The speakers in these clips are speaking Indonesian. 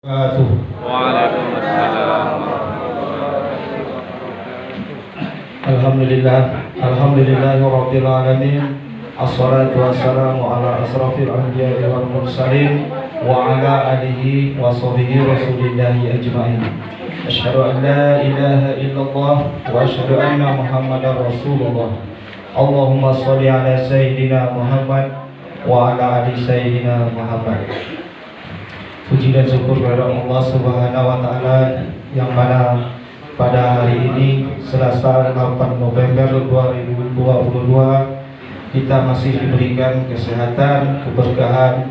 Waalaikumsalam. Alhamdulillah, alhamdulillahirabbil alamin. Assalatu wassalamu ala asrafil anbiya'i wal mursalin wa ala alihi wa sahbihi rasulillahi ajma'in. Asyhadu an la ilaha illallah wa asyhadu anna Muhammadar Rasulullah. Allahumma shalli ala sayyidina Muhammad wa ala ali sayyidina Muhammad. Puji dan syukur kepada Allah Subhanahu wa taala yang mana pada hari ini Selasa 8 November 2022 kita masih diberikan kesehatan, keberkahan,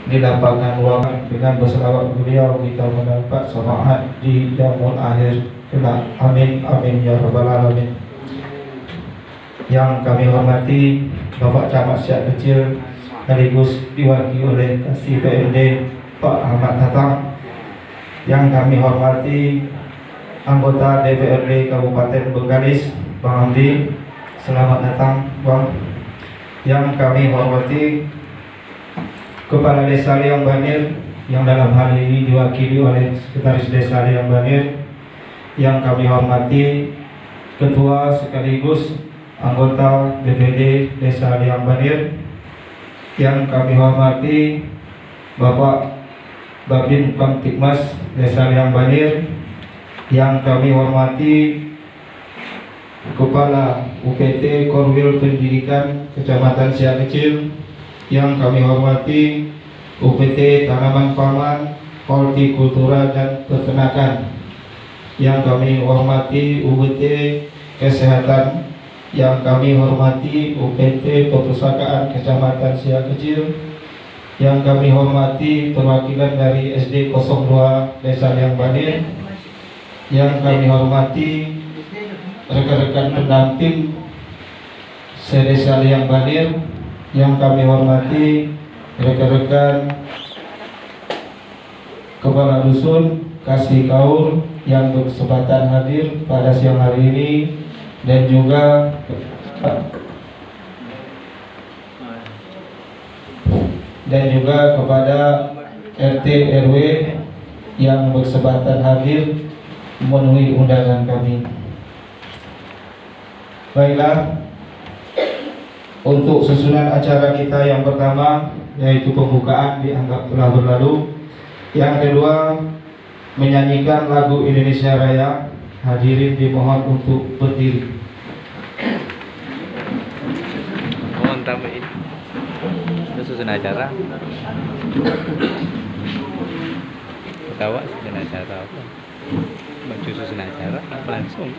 dilapangkan ruangan dengan berselawat beliau kita mendapat syafaat di yaumul akhir. Amin amin ya rabbal alamin. Yang kami hormati Bapak Camat Siak Kecil sekaligus diwakili oleh Kasih PMD Pak Ahmad Tatang. Yang kami hormati anggota DPRD Kabupaten Bengkalis Bang Hamdi, selamat datang Bang. Yang kami hormati Kepala Desa Liang Banir yang dalam hal ini diwakili oleh Sekretaris Desa Liang Banir. Yang kami hormati Ketua sekaligus anggota BPD Desa Liang Banir. Yang kami hormati Bapak Babin Kamtibmas Desa Liang Banir. Yang kami hormati Kepala UPT Korwil Pendidikan Kecamatan Siak Kecil. Yang kami hormati UPT Tanaman Pangan, Hortikultura dan Peternakan. Yang kami hormati UPT Kesehatan. Yang kami hormati UPT Perpustakaan Kecamatan Siak Kecil. Yang kami hormati perwakilan dari SD 02 Desa Liang Banir. Yang kami hormati rekan-rekan pendamping Desa Liang Banir. Yang kami hormati rekan-rekan Kepala Dusun Kasih Kaur yang berkesempatan hadir pada siang hari ini, dan juga kepada RT RW yang berkesempatan hadir memenuhi undangan kami. Baiklah, untuk susunan acara kita yang pertama yaitu pembukaan dianggap telah berlalu. Yang kedua, menyanyikan lagu Indonesia Raya. Hadirin dimohon untuk berdiri. Mohon tambahin. Itu susun acara. Ketawa susun acara apa? Baju susun acara apa langsung?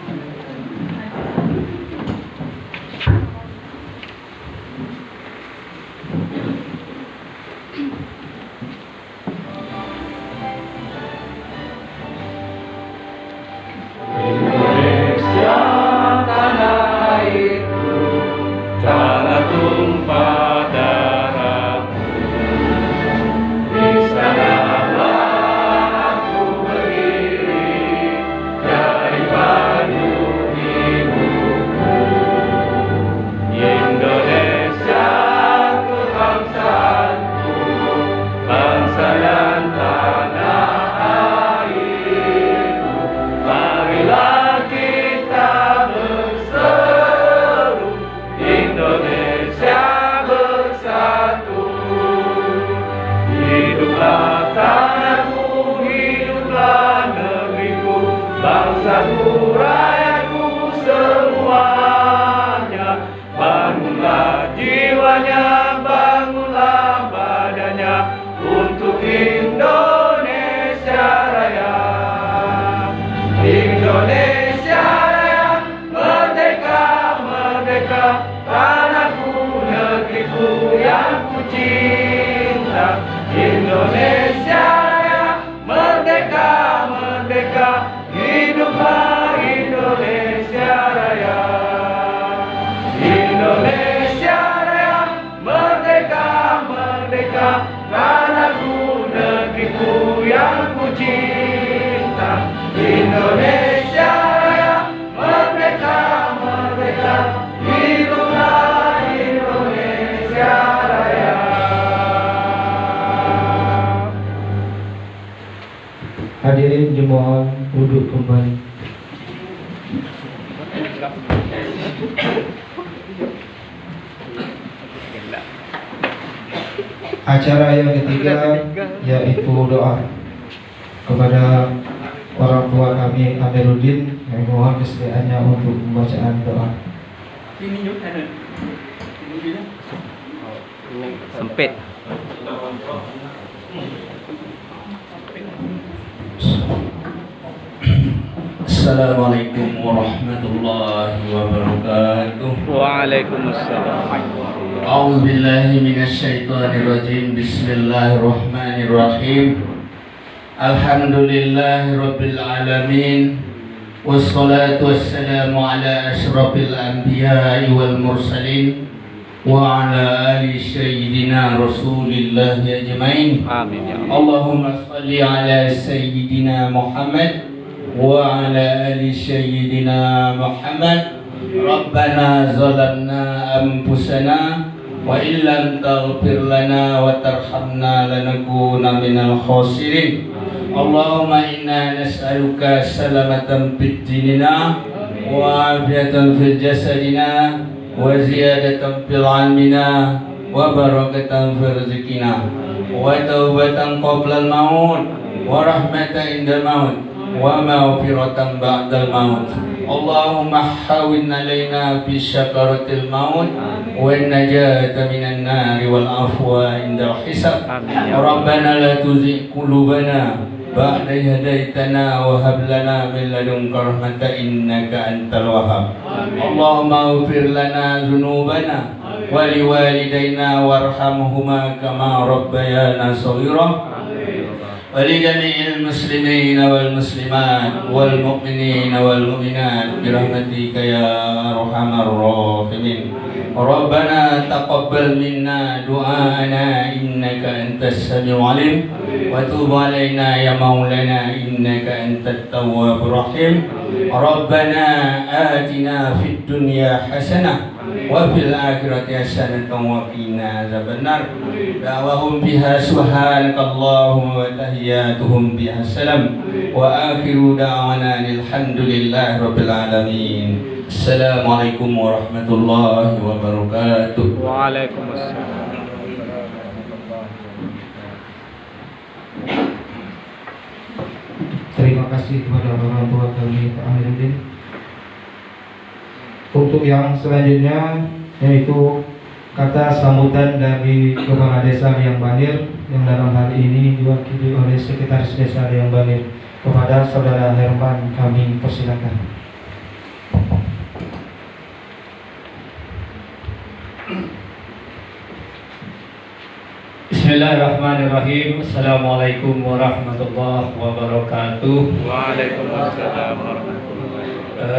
Bangsaku, rakyatku semuanya, bangunlah jiwanya, bangunlah badannya untuk Indonesia Raya. Indonesia Raya, merdeka, merdeka, tanahku, negeriku yang ku cinta. Indonesia Raya, merdeka, merdeka, hiduplah Indonesia Raya. Indonesia Raya, merdeka, merdeka, tanahku, negeriku yang ku cinta. Indonesia Raya, merdeka, merdeka, hiduplah Indonesia Raya. Hadirin dimohon duduk kembali. Acara yang ketiga yaitu doa kepada orang tua kami Amiruddin, yang mohon kesediaannya untuk pembacaan doa. Sempit. Assalamualaikum warahmatullahi wabarakatuh. Waalaikumsalam. A'udzu billahi minasyaitonir rajim. Bismillahirrahmanirrahim. Alhamdulillahirabbil alamin. Wassalatu wassalamu ala asyrafil anbiya'i wal mursalin wa ala ali sayyidina Rasulillah ajmain. Amin ya Allah. Allahumma shalli ala sayyidina Muhammad wa ala ali sayyidina Muhammad. Rabbana zalamna anfusana wa illam taghfir lana wa tarhamna lanakuna minal khasirin. Allahumma inna nas'aluka salamatan fid dinina wa afiyatan fil jasadina wa ziyadatan fil ilmina wa barakatan fil rizqina wa taubatan qabla al maut wa rahmatan inda maut wa maghfiratan ba'dal maut. Allahumma hawwin alaina fi syakaratil maut wa najata minan nari wal afwa indal hisab. Rabbana la tuzigh qulubana ba'da idh hadaitana wa hab lana min ladunka rahmatan innaka antal wahhab. Allahumma ighfir lana dhunubana wa liwalidayna warhamhuma kama rabbayana shaghira. ولجميع المسلمين والمسلمات والمؤمنين والمؤمنات برحمتك يا أرحم الراحمين. ربنا تقبل منا دعاءنا إنك أنت السميع العليم وتب علينا يا مولانا إنك أنت التواب الرحيم. ربنا آتنا في الدنيا حسنة وفي الآخرة حسنة وقنا عذاب النار. دعواهم بها سبحانك اللهم وتحياتهم بها السلام وآخر دعوانا الحمد لله رب العالمين. Assalamualaikum warahmatullahi wabarakatuh. Waalaikumsalam. Terima kasih kepada orang tua kami Pak Amiruddin. Untuk yang selanjutnya yaitu kata sambutan dari Kepala Desa Liang Banir yang dalam hari ini diwakili oleh Sekretaris Desa Liang Banir. Kepada Saudara Herman kami persilakan. Bismillahirrahmanirrahim. Assalamualaikum warahmatullahi wabarakatuh. Waalaikumsalam warahmatullahi wabarakatuh.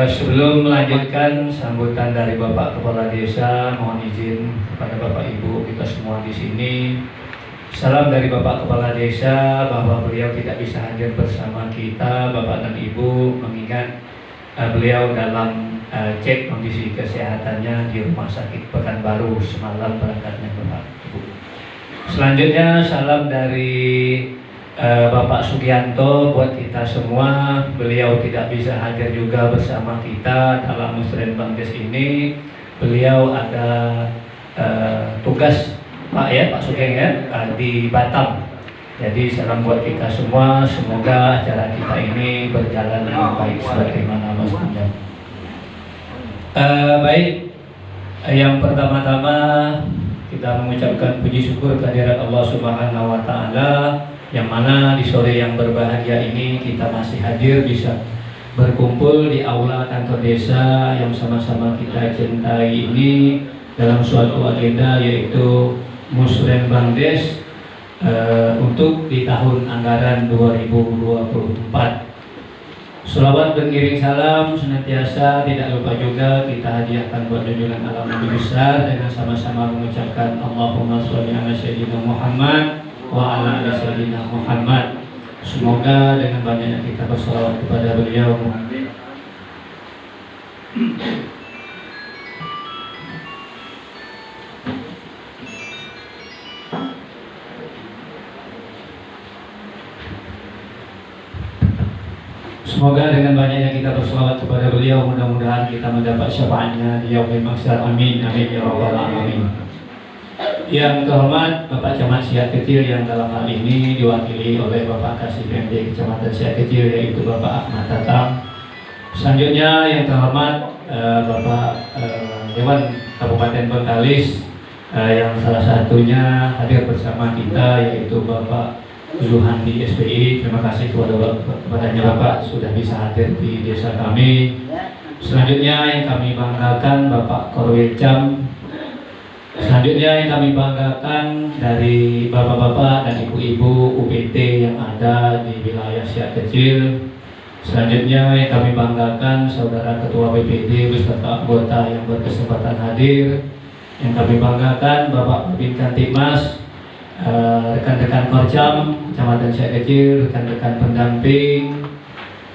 Sebelum melanjutkan sambutan dari Bapak Kepala Desa, mohon izin kepada Bapak Ibu kita semua di sini. Salam dari Bapak Kepala Desa bahwa beliau tidak bisa hadir bersama kita, Bapak dan Ibu, mengingat beliau dalam cek kondisi kesehatannya di Rumah Sakit Pekanbaru semalam berangkatnya Bapak Ibu. Selanjutnya salam dari Bapak Sugianto buat kita semua. Beliau tidak bisa hadir juga bersama kita dalam Musren Bangdes ini. Beliau ada tugas Pak Sugeng ya di Batam. Jadi salam buat kita semua. Semoga acara kita ini berjalan dengan baik sebagaimana mestinya. Baik, yang pertama-tama kita mengucapkan puji syukur kehadirat Allah Subhanahu wa Ta'ala, yang mana di sore yang berbahagia ini kita masih hadir bisa berkumpul di aula kantor desa yang sama-sama kita cintai ini dalam suatu agenda yaitu Musren Bangdes untuk di tahun anggaran 2024. Sholawat beriring salam senantiasa tidak lupa juga kita hadiahkan buat junjungan alam Nabi besar dengan sama-sama mengucapkan Allahumma sholli ala sayyidina Muhammad wa ala ali sayyidina Muhammad. Semoga dengan banyaknya kita bersolawat kepada beliau. Semoga dengan banyaknya kita berselawat kepada beliau, mudah-mudahan kita mendapat syafaatnya di yaumil mahsyar. Amin amin ya rabbal alamin. Yang terhormat Bapak Camat Siak Kecil yang dalam hal ini diwakili oleh Bapak Kasih PMD Kecamatan Siak Kecil yaitu Bapak Ahmad Tatang. Selanjutnya yang terhormat Bapak Dewan Kabupaten Bengkalis yang salah satunya hadir bersama kita yaitu Bapak Zulhan di SPI. Terima kasih kepadanya Bapak sudah bisa hadir di desa kami. Selanjutnya yang kami banggakan Bapak Korwecam. Selanjutnya yang kami banggakan dari bapak-bapak dan ibu-ibu UPT yang ada di wilayah Siak Kecil. Selanjutnya yang kami banggakan saudara Ketua BPD beserta anggota yang berkesempatan hadir. Yang kami banggakan Bapak Kabin Kantipmas, rekan-rekan Korcam, Kecamatan Siak Kecil, rekan-rekan pendamping,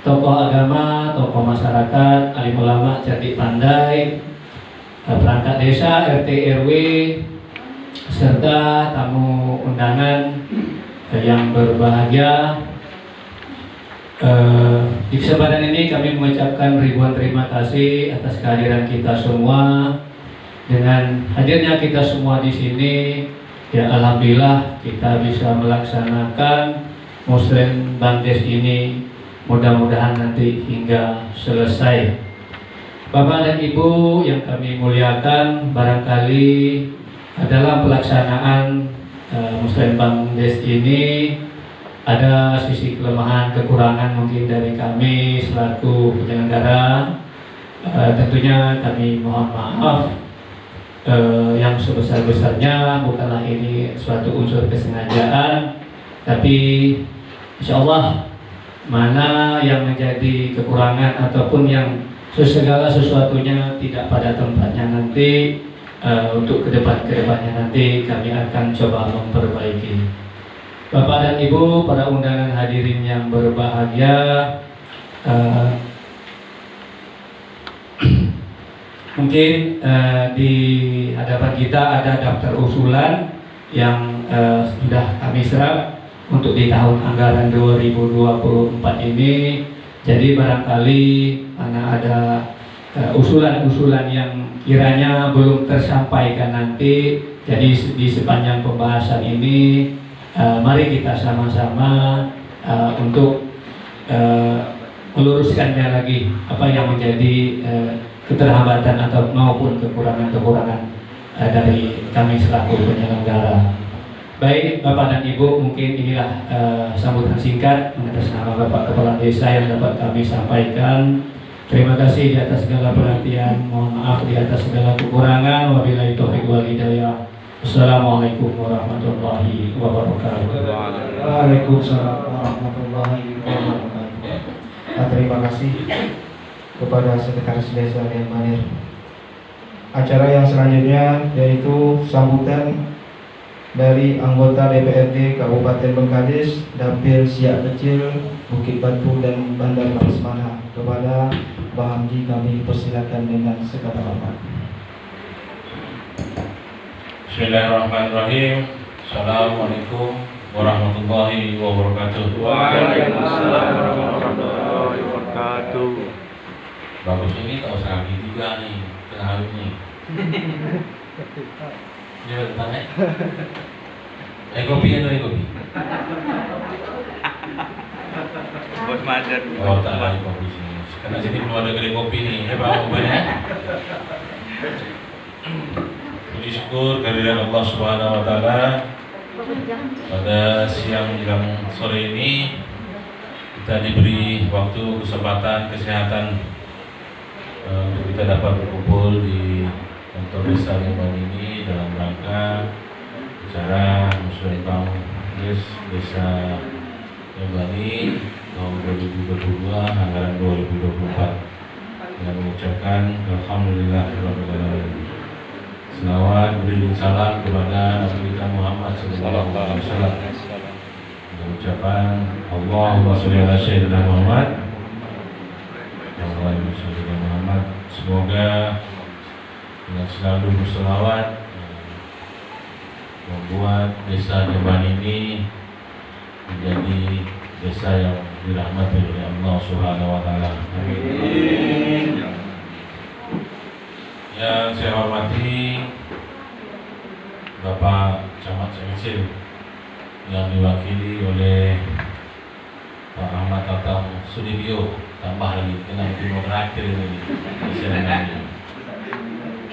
tokoh agama, tokoh masyarakat, alim ulama, cerdik pandai, perangkat desa, RT RW, serta tamu undangan yang berbahagia. Di kesempatan ini kami mengucapkan ribuan terima kasih atas kehadiran kita semua. Dengan hadirnya kita semua di sini, ya alhamdulillah kita bisa melaksanakan Muslim Bangdes ini mudah-mudahan nanti hingga selesai. Bapak dan Ibu yang kami muliakan, barangkali dalam pelaksanaan Muslim Bangdes ini ada sisi kelemahan, kekurangan mungkin dari kami selaku penyelenggara. Tentunya kami mohon maaf yang sebesar-besarnya, bukanlah ini suatu unsur kesengajaan, tapi insya Allah mana yang menjadi kekurangan ataupun yang segala sesuatunya tidak pada tempatnya nanti, untuk kedepannya nanti kami akan coba memperbaiki. Bapak dan Ibu, para undangan hadirin yang berbahagia, mungkin di hadapan kita ada daftar usulan yang sudah kami serap untuk di tahun anggaran 2024 ini. Jadi barangkali mana ada usulan-usulan yang kiranya belum tersampaikan nanti, jadi di sepanjang pembahasan ini mari kita sama-sama untuk meluruskannya lagi apa yang menjadi keterlambatan atau maupun kekurangan-kekurangan dari kami selaku penyelenggara. Baik Bapak dan Ibu, mungkin inilah sambutan singkat atas nama Bapak Kepala Desa yang dapat kami sampaikan. Terima kasih di atas segala perhatian, mohon maaf di atas segala kekurangan. Wabillahi taufiq wal hidayah. Assalamualaikum warahmatullahi wabarakatuh. Waalaikumsalam warahmatullahi wabarakatuh. Terima kasih kepada Sekretaris Desa yang hadir. Acara yang selanjutnya yaitu sambutan dari anggota DPRD Kabupaten Bengkalis, Dapil Siak Kecil, Bukit Batu dan Bandar Prasmanan. Kepada Bang Hamdi kami persilakan dengan segala hormat. Bismillahirrahmanirrahim. Assalamualaikum warahmatullahi wabarakatuh. Waalaikumsalam warahmatullahi wabarakatuh. Bagus ini tak usah lagi juga nih tengah ini. Jangan depan kopi kopi. Bos Madan. Oh tak lagi kopi sini. Karena sini belum ada kedai kopi nih. Bapak banyak. Puji syukur kehadiran Allah Subhanahu wa taala. Pada siang menjelang sore ini kita diberi waktu, kesempatan, kesehatan untuk kita dapat berkumpul di kantor desa Lembang ini dalam rangka acara Muslim Bangdes Desa Lembang tahun 2022 anggaran 2024 dengan mengucapkan alhamdulillahirabbil alamin. Selawat beri salam kepada Nabi kita Muhammad sallallahu alaihi wasallam. Mengucapkan Allahumma sholli ala sayyidina Muhammad. Allahumma sholli ala Muhammad. Semoga dengan selalu berselawat membuat desa Lembang ini menjadi desa yang dirahmati oleh Allah Subhanahu wa taala. Amin. Yang saya hormati Bapak Camat Sekecil yang diwakili oleh Pak Ahmad Tatang Sudibyo, tambah lagi kena timur terakhir ini.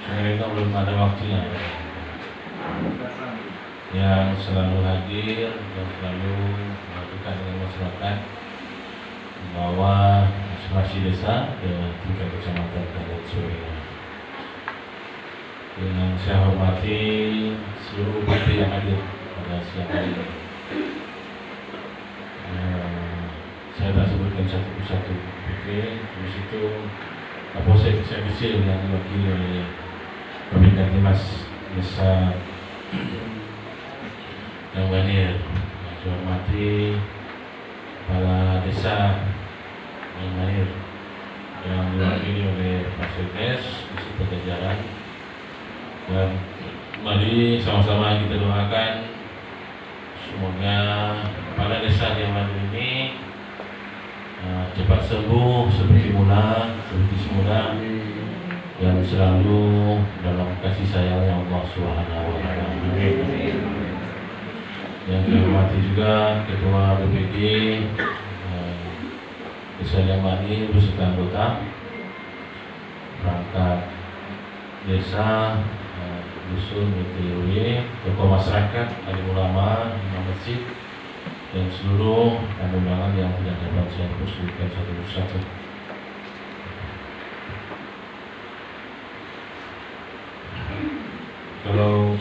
Saya belum ada waktunya. Yang selalu hadir dan selalu melakukan dengan masyarakat membawa aspirasi desa ke tingkat kecamatan dan sebagainya. Yang saya hormati seluruh partai yang hadir pada siang hari ini. Saya tak sebutkan satu persatu. Oke, di situ Kapolsek saya kecil yang diwakili oleh Kabinda Timas Desa yang Banir. Saya hormati kepala desa yang Banir yang diwakili oleh Pak Sekdes beserta jajaran. Dan mari sama-sama kita doakan semoga kepala desa yang Banir ini cepat sembuh seperti semula dan selalu dalam kasih sayangnya Allah Subhanahu wa taala. Yang saya hormati juga Ketua BPD Desa Liambani beserta anggota perangkat desa, dusun, RT/RW, tokoh masyarakat, alim ulama, imam masjid, dan seluruh undangan yang tidak dapat saya sebutkan satu persatu. Kalau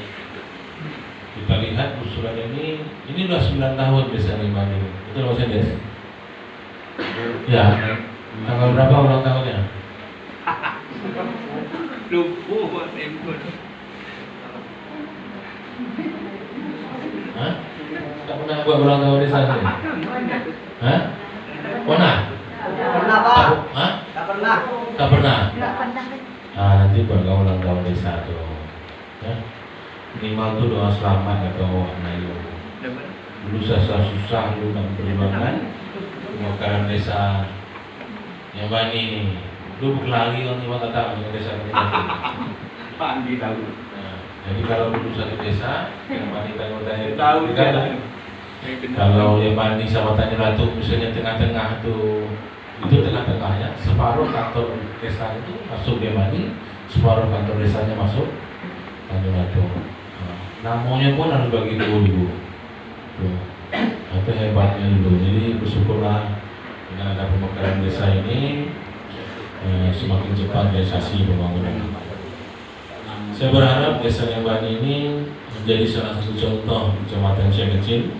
kita lihat usulan ini udah 9 tahun Desa Limbani. Betul Mas Des? Ya. Tanggal berapa ulang tahunnya? Lupa tempun. Hah? Tak pernah buat ulang tahun desa ini? Hah? Pernah? Pernah Pak. Hah? Tak pernah. Tak pernah? Nanti buat ulang tahun desa tuh. Ya? Minimal tuh doa selamat atau anayu. Dulu susah lu dan perjuangan pemekaran desa yang Bani ini. Lu berlari orang lima kata dengan desa ini. Pandi tahu. Jadi kalau dulu satu desa, yang Bani tanya Tahu kan? Kalau yang Bani sama Tanjung Ratu misalnya tengah-tengah tuh, itu tengah-tengahnya separuh kantor desa itu masuk yang Bani, separuh kantor desanya masuk Tanjung Ratu. Namanya pun harus bagi dulu. Itu hebatnya dulu. Jadi bersyukurlah dengan ada pemekaran desa ini semakin cepat realisasi pembangunan. Saya berharap desa Liambani ini menjadi salah satu contoh kecamatan saya kecil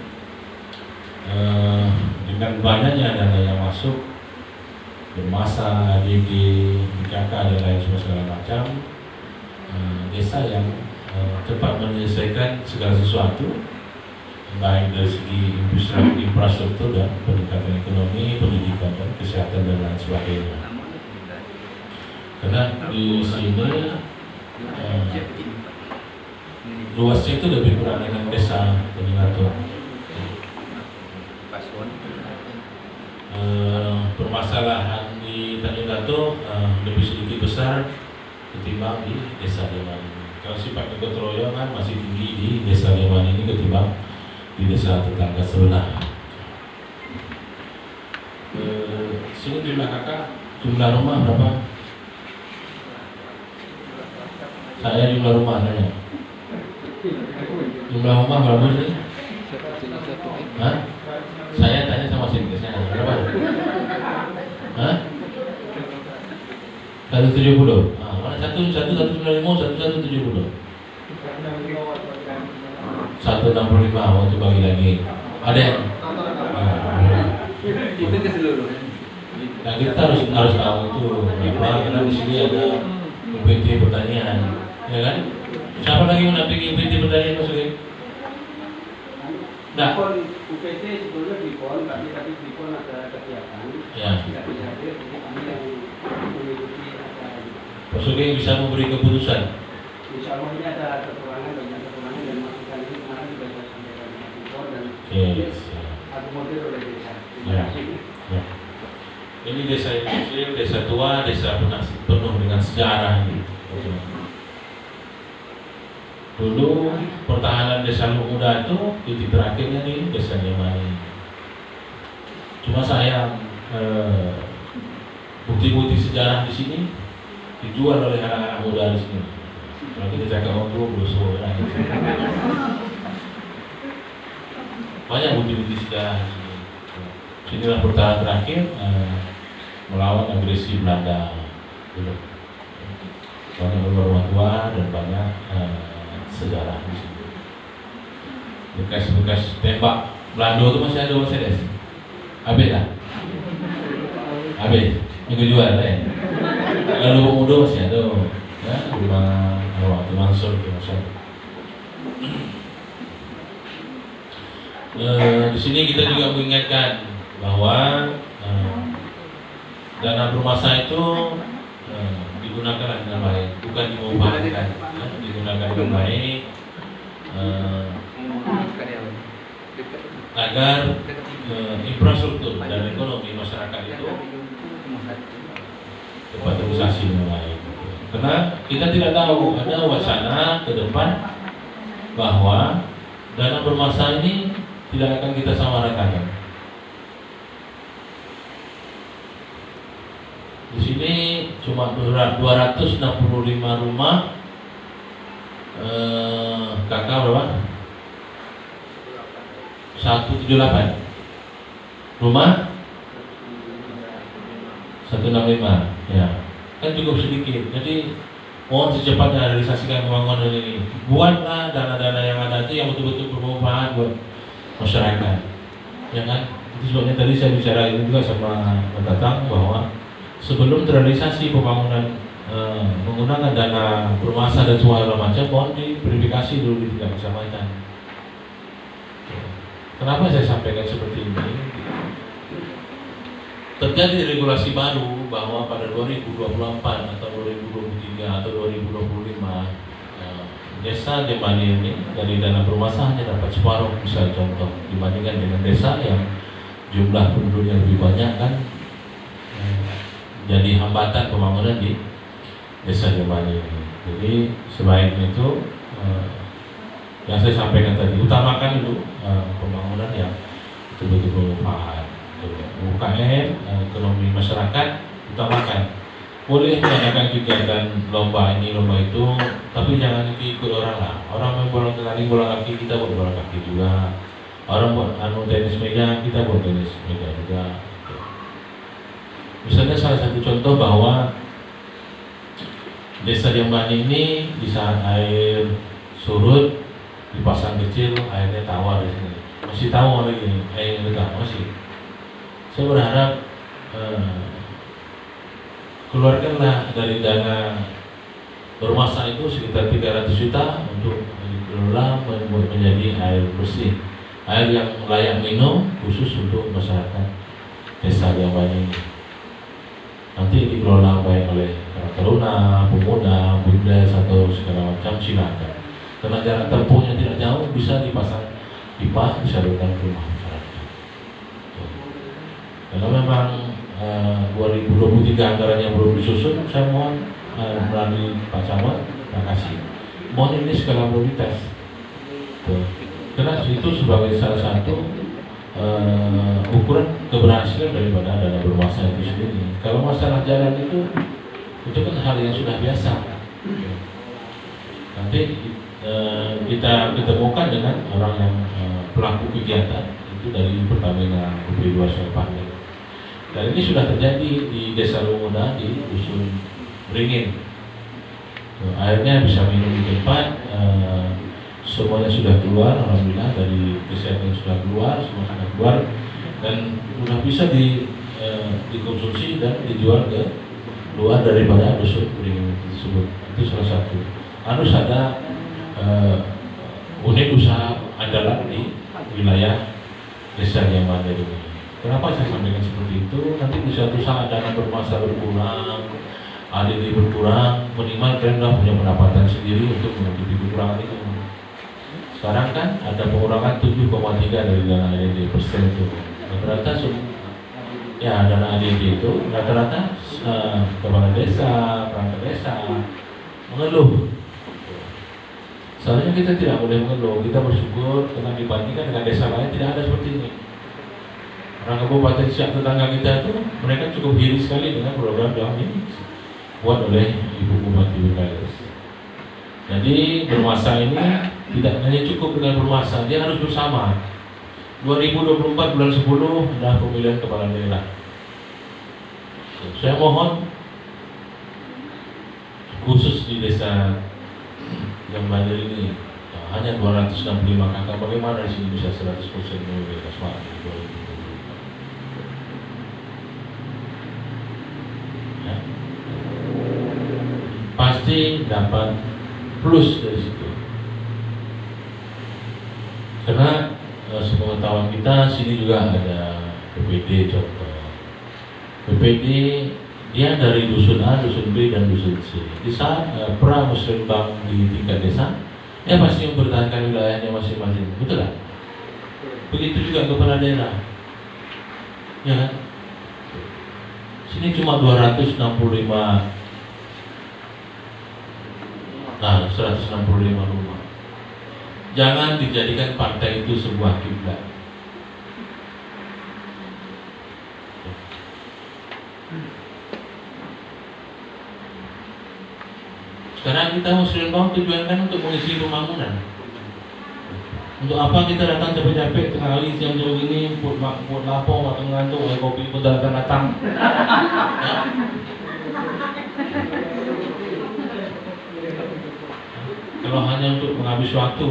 dengan banyaknya dana yang masuk bermasa, ADG, PKK dan lain segala macam, desa yang cepat menyelesaikan segala sesuatu baik dari segi infrastruktur dan peningkatan ekonomi, pendidikan dan kesehatan dan lain sebagainya. Karena di sini luasnya itu lebih kurang dengan desa Tanjung. Permasalahan di Tanjung Dato lebih sedikit besar ketimbang di desa Liambani. Kalau sifat kekeroyokan masih tinggi di desa Liambani ini ketimbang di desa tetangga sebelah. Sini jumlah kakak, jumlah rumah berapa? Saya jumlah rumah saya. Jumlah rumah berapa sih? Hah? Saya tanya sama saya berapa? Hah? 170. Mana 195, 170. 165 waktu bagi lagi. Ada yang? Itu keseluruhan. Nah kita harus tahu itu berapa, karena di sini ada UPT pertanian, ya kan? Siapa lagi menampingi UPT pertanian maksudnya? Nah, UPT sebelumnya di PON, tapi di PON ada kegiatan. ya. Tidak bisa hadir, jadi kami yang mengikuti acara. Maksudnya bisa memberi keputusan. Insya Allah ini ada kekurangan, banyak kekurangan dan masukan ini kemarin juga saya sampaikan di PON dan Yes. akomodir oleh desa. Terima Ya. kasih. Ini desa yang kecil, desa tua, desa penuh dengan sejarah ini. Dulu pertahanan desa Lumuda itu titik terakhirnya nih desa Jemani. Cuma sayang bukti-bukti sejarah di sini dijual oleh anak-anak muda di sini. Kalau kita cakap orang tua berusaha lah. Banyak bukti-bukti sejarah di sini. Sinilah pertahanan terakhir melawan agresi Belanda dulu. Banyak rumah tua dan banyak sejarah di sini. Bekas-bekas tembak Belanda itu masih ada, masih ada. Habis lah. Habis. Minggu jual lah ya. Kalau muda masih ada. Ya, rumah waktu Mansur itu masih ada. Di sini kita juga mengingatkan bahwa dana bermasa itu digunakan dengan baik, bukan dimanfaatkan, digunakan dengan baik agar infrastruktur dan ekonomi masyarakat itu terpatorisasi dengan baik. Karena kita tidak tahu ada wacana ke depan bahwa dana bermasa ini tidak akan kita samaratakan. Di sini cuma 265 rumah, kakak berapa? 178 rumah, 165, ya kan cukup sedikit. Jadi mohon secepatnya realisasikan pembangunan ini. Buatlah dana-dana yang ada itu yang betul-betul bermanfaat buat masyarakat, ya kan? Itu sebabnya tadi saya bicara itu juga sama Tatang bahwa sebelum terrealisasi pembangunan menggunakan dana bermasa dan segala macam, mohon diverifikasi dulu di tingkat kecamatan. Kenapa saya sampaikan seperti ini? Terjadi regulasi baru bahwa pada 2024 atau 2023 atau 2025 desa Jemani ini dari dana bermasa hanya dapat separuh, misal contoh, dibandingkan dengan desa yang jumlah penduduknya lebih banyak kan, jadi hambatan pembangunan di desa Jemani ini. Jadi sebaiknya itu yang saya sampaikan tadi, utamakan dulu pembangunan yang betul-betul bermanfaat. UKM, ekonomi masyarakat, utamakan. Boleh mengadakan kegiatan lomba ini, lomba itu, tapi jangan ikut orang lah. Orang yang bola kaki, kita buat bola kaki juga. Orang buat tenis meja, kita buat tenis meja juga. Misalnya salah satu contoh bahwa desa Jemani ini di saat air surut di pasang kecil airnya tawar di sini. Masih tawar lagi airnya dekat masih. Saya berharap keluarkanlah dari dana bermasa itu sekitar 300 juta untuk dikelola membuat menjadi air bersih, air yang layak minum khusus untuk masyarakat desa Jemani ini. Nanti dikelola baik oleh taruna, pemuda, bumdes atau segala macam, silakan. Karena jarak tempuhnya tidak jauh, bisa dipasang pipa, disalurkan ke rumah masyarakat. Kalau memang 2023 anggarannya belum disusun, saya mohon melalui Pak Camat, terima kasih. Mohon ini skala prioritas. Karena itu sebagai salah satu ukuran keberhasilan daripada dana bermasa itu sendiri. Kalau masalah jalan itu kan hal yang sudah biasa. Nanti kita ketemukan dengan orang yang pelaku kegiatan itu dari Pertamina UP2 Soekarno. Dan ini sudah terjadi di Desa Lumuda di Dusun Beringin. Airnya bisa minum di tempat, semuanya sudah keluar, alhamdulillah dari kesehatan sudah keluar, semua sudah keluar dan sudah bisa dikonsumsi dan dijual ke luar daripada Dusun Beringin tersebut. Itu salah satu. Harus ada unit usaha andalan di wilayah desa yang ada ini. Kenapa saya sampaikan seperti itu? Nanti di suatu saat dana bermasa berkurang, ADD berkurang, minimal kalian sudah punya pendapatan sendiri untuk menutupi kekurangan itu. Sekarang kan ada pengurangan 7,3 dari dana ADD persen itu. Rata-rata Ya, dana ADD itu rata-rata kepala desa, perangkat desa mengeluh. Seharusnya kita tidak boleh mengeluh, kita bersyukur karena dibandingkan dengan desa lain tidak ada seperti ini. Orang kabupaten Siak tetangga kita itu mereka cukup iri sekali dengan program yang ini buat oleh Ibu Bupati BKS. Jadi bermasa ini tidak hanya cukup dengan bermasa, dia harus bersama. 2024 bulan 10 adalah pemilihan kepala daerah. Saya mohon khusus di desa yang banjir ini hanya 265 kakak, bagaimana di sini bisa 100% memilih Kasmar di 2020? Ya. Pasti dapat plus dari situ. Karena sepengetahuan kita sini juga ada PPD contoh. PPD dia dari dusun A, dusun B, dan dusun C. Di saat pra musrenbang di tingkat desa, dia pasti mempertahankan wilayahnya masing-masing, betul kan? Begitu juga kepala daerah, ya kan? Sini cuma 165 rumah. Jangan dijadikan partai itu sebuah kiblat. Sekarang kita musrenbang tujuan kan untuk mengisi pembangunan. Untuk apa kita datang capek-capek tengah hari siang jauh ini buat lapor, makan ngantuk, kopi pun datang. Kalau hanya untuk menghabis waktu,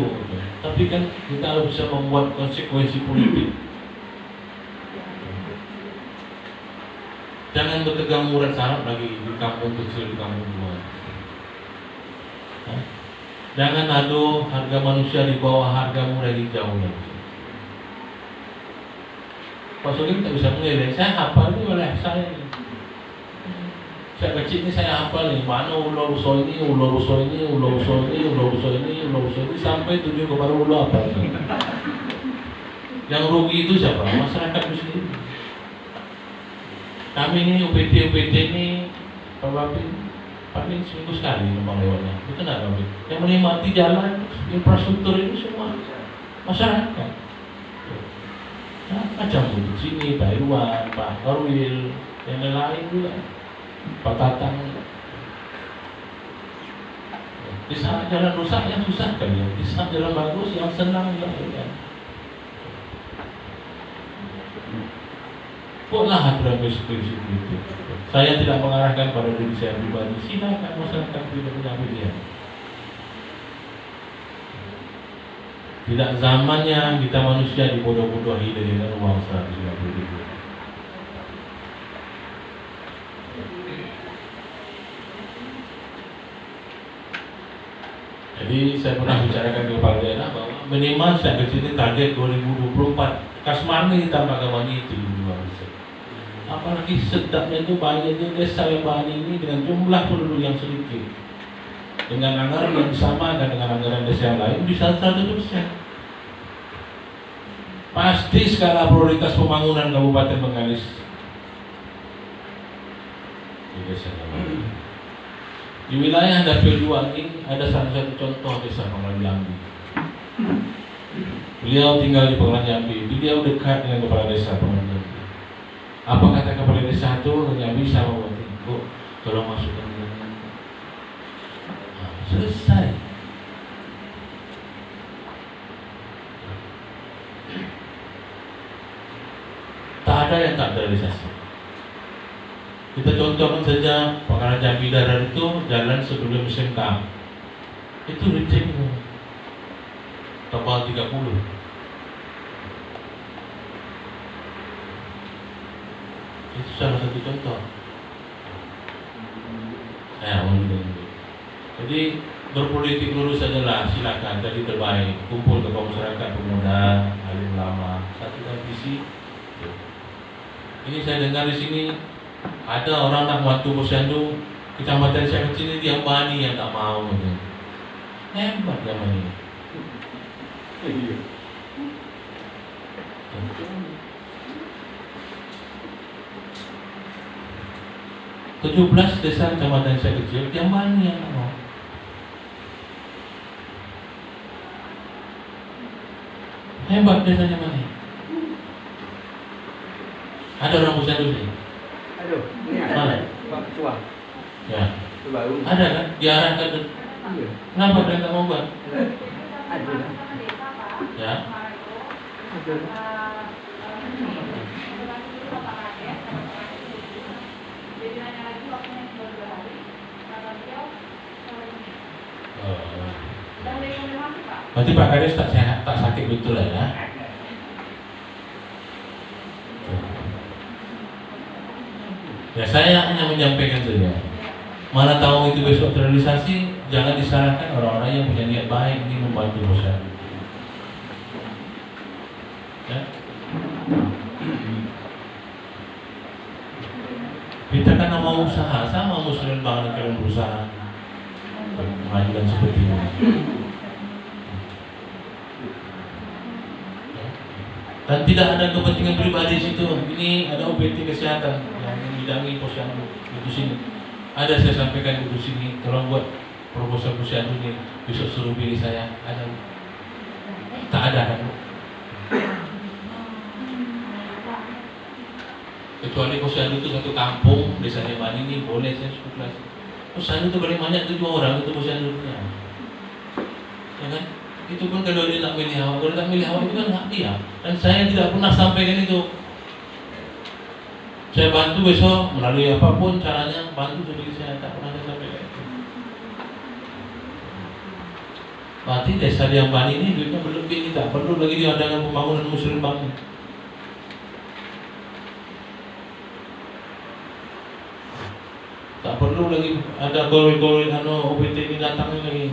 tapi kan kita harus bisa membuat konsekuensi politik. Jangan bertegang murah sarap lagi di kampung kecil, di kampung tua. Jangan adu harga manusia di bawah harga murah di jauh lagi. Pak Solim tak bisa mengelak. Saya hafal ini oleh saya ini. Saya kecil ini saya hafal nih, mana ulo uso ini, ulo uso ini, ulo uso ini, ulo uso ini, ulo uso ini, sampai tujuh kepada ulo apa ini. Yang rugi itu siapa? Masyarakat di sini. Kami ini UPT ini Pak Bapin paling seminggu sekali memang lewatnya. Itu enggak Bapin. Yang menikmati jalan, infrastruktur ini semua masyarakat. Nah, macam itu sini Pak Irwan, Pak Karwil, yang lain juga. Pak Tatang. Di saat jalan rusak yang susah kan ya. Di saat jalan bagus yang senang ya. Buatlah aturan prinsip itu. Saya tidak mengarahkan pada diri saya pribadi. Silakan masyarakat tidak punya pilihan. Tidak zamannya kita manusia dibodoh-bodohi dengan uang 150.000. Jadi saya pernah bicarakan ke kepala daerah bahwa minimal sejak kecil ini target 2024 Kasmarni ditambah Kawani itu bisa. Apalagi sedapnya itu banyaknya desa yang Bani ini dengan jumlah penduduk yang sedikit, dengan anggaran yang sama dengan anggaran desa yang lain bisa 100%. Pasti skala prioritas pembangunan Kabupaten Bengkalis di desa lain. Di wilayah Dapil 2 ini ada salah satu contoh desa Pangkalan Jambi. Beliau tinggal di Pangkalan Jambi, beliau dekat dengan kepala desa Pangkalan Jambi. Apa kata kepala desa itu? Jambi sama Bupati, Bu, tolong masukkan dengan selesai. Tak ada yang tak terrealisasi. Kita contohkan saja Pangkalan Jambi Darat itu jalan sebelum SMK. Itu licin tebal 30. Itu salah satu contoh. Jadi berpolitik lurus sajalah, silakan. Jadi terbaik kumpul tokoh masyarakat, pemuda, alim ulama, satukan visi. Ini saya dengar di sini ada orang nak bantu posyandu kecamatan saya kecil ini dia Bani yang tak mau. Hebat dia Bani. 17 desa kecamatan saya kecil, yang mana yang mau? Hebat desanya mana? Ada orang posyandu sini? Aduh, ini Mana? ada Pak Ketua. Ya, Itu baru. ada kan? Diarahkan. Iya. Kenapa mereka nggak mau buat? Ada. Ya, Ada. berarti Pak Kades tak sehat, tak sakit betul lah ya. Ya saya hanya menyampaikan saja. Mana tahu itu besok terrealisasi, jangan disalahkan orang-orang yang punya niat baik ini membantu posyandu. Ya. Kita kan mau usaha, sama muslim banget kalau berusaha mengajukan seperti ini. Dan tidak ada kepentingan pribadi di situ. Ini ada OPT kesehatan yang membidangi posyandu di sini. Ada saya sampaikan di sini, tolong buat proposal posyandu ini besok suruh pilih saya. Ada? Tak ada kan? Kecuali posyandu itu satu kampung, desa Leman ini boleh saya spekulasi. Posyandu itu paling banyak 7 orang itu posyandunya. Ya kan? Itu pun kalau dia tak milih awak, kalau tak milih awak itu kan hak dia. Dan saya tidak pernah sampaikan itu. Saya bantu besok melalui apapun caranya, bantu seperti saya tak pernah saya sampaikan itu. Berarti desa Diambani ini duitnya berlebih, ini tak perlu lagi diadakan pembangunan muslim bangun. Tak perlu lagi ada gol-gol OPT ini datang lagi.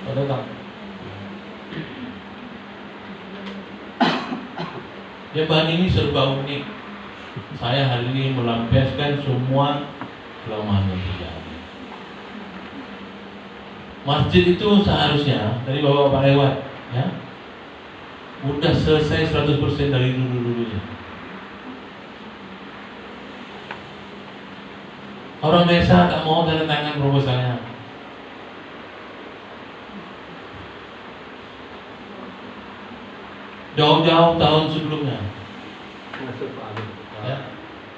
Datang. Jamban ini serba unik. Saya hari ini melampiaskan semua kelemahan yang terjadi. Masjid itu seharusnya dari bapak-bapak lewat, ya, udah selesai 100% dari dulu-dulunya. Orang desa tak mau tanda tangan proposalnya. Jauh-jauh tahun sebelumnya. Masuk Pak Ali. Ya.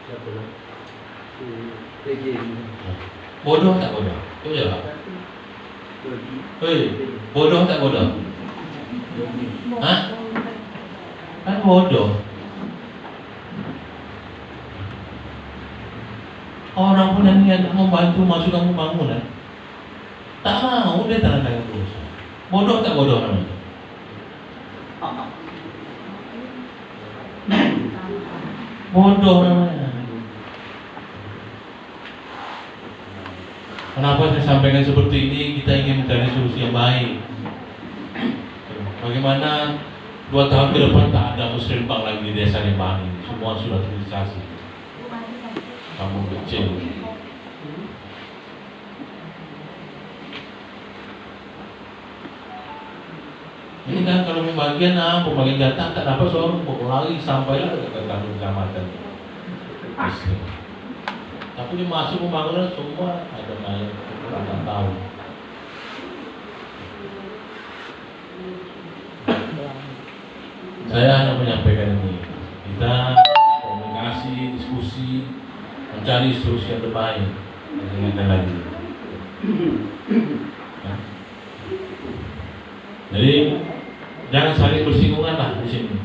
Saya bilang si PG ini. Bodoh tak bodoh? Coba jawab. Hei, bodoh tak bodoh? Hah? Kan bodoh. Orang punya niat membantu masuk dalam pembangunan, tak mau dia tanda tangan terus. Bodoh tak bodoh namanya? Bodoh namanya. Kenapa saya sampaikan seperti ini? Kita ingin mencari solusi yang baik. Bagaimana 2 tahun ke depan tak ada muslim bank lagi di desa Lembang ini. Semua sudah terrealisasi. Kamu kecil. Ini kan kalau pembagian jatah tak dapat seorang pokok lagi sampailah ke kantor kecamatan. Tapi dia masuk pembangunan semua ada naik berapa tahun. Saya hanya menyampaikan ini. Kita komunikasi, diskusi, mencari solusi yang terbaik. Jangan lagi. Ya. Jadi jangan saling bersinggungan lah di sini.